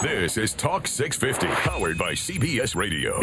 This is Talk 650, powered by CBS Radio.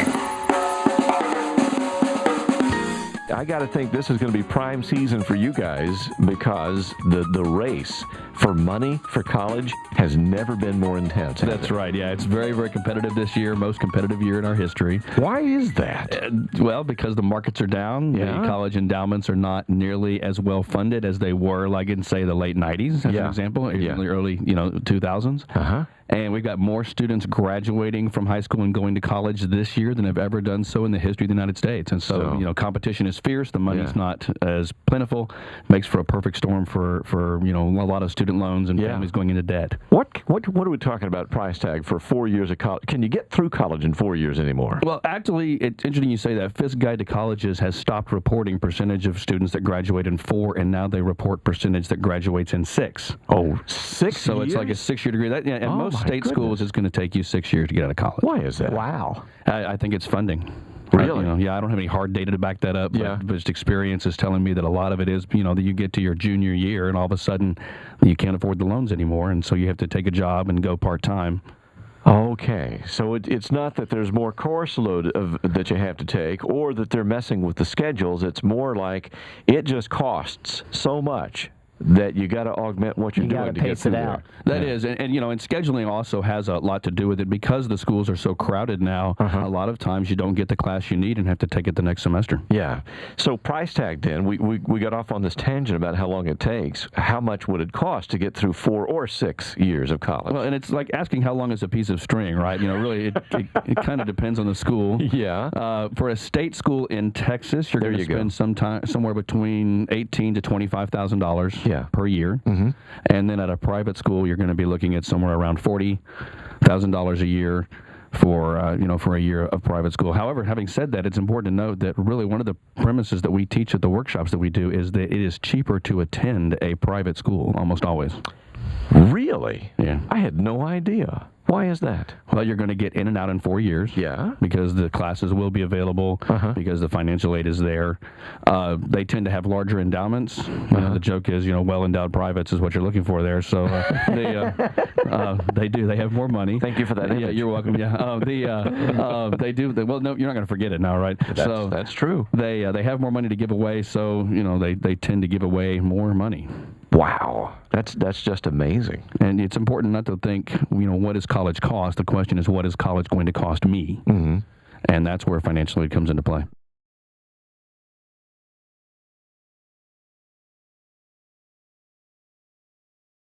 I got to think this is going to be prime season for you guys because the race for money for college has never been more intense. That's right. Yeah, it's very, very competitive this year, most competitive year in our history. Why is that? Well, because the markets are down. Yeah. The college endowments are not nearly as well funded as they were, like in, say, the late 90s, as an example, in the early 2000s. Uh-huh. And we've got more students graduating from high school and going to college this year than have ever done so in the history of the United States. And so competition is fierce. The money's not as plentiful. Makes for a perfect storm for a lot of student loans and families going into debt. What are we talking about price tag for 4 years of college? Can you get through college in 4 years anymore? Well, actually, it's interesting you say that. Fisk Guide to Colleges has stopped reporting percentage of students that graduate in 4, and now they report percentage that graduates in 6. Oh, 6 So years? it's like a 6-year degree. Most state schools, it's going to take you 6 years to get out of college. Why is that? Wow. I think it's funding. Really? I don't have any hard data to back that up, but just experience is telling me that a lot of it is, that you get to your junior year and all of a sudden you can't afford the loans anymore, and so you have to take a job and go part-time. Okay, so it's not that there's more course load that you have to take or that they're messing with the schedules. It's more like it just costs so much that you got to augment what you're doing to get through there. That is, and scheduling also has a lot to do with it because the schools are so crowded now. A lot of times you don't get the class you need and have to take it the next semester. Yeah. So price tag then, we got off on this tangent about how long it takes. How much would it cost to get through 4 or 6 years of college? Well, and it's like asking how long is a piece of string, right? Really, it kind of depends on the school. Yeah. For a state school in Texas, you're going to spend somewhere between $18,000 to $25,000 per year. And then at a private school, you're going to be looking at somewhere around $40,000 a year for a year of private school. However, having said that, it's important to note that really one of the premises that we teach at the workshops that we do is that it is cheaper to attend a private school almost always. Really? Yeah. I had no idea. Why is that? Well, you're going to get in and out in 4 years. Yeah. Because the classes will be available, because the financial aid is there. They tend to have larger endowments. The joke is, well-endowed privates is what you're looking for there. So they do. They have more money. Tend you for that image. Yeah, you're welcome. Yeah. They do. Well, no, you're not going to forget it now, right? That's true. They have more money to give away, so they tend to give away more money. Wow, that's just amazing. And it's important not to think, what does college cost? The question is, what is college going to cost me? And that's where financial aid comes into play.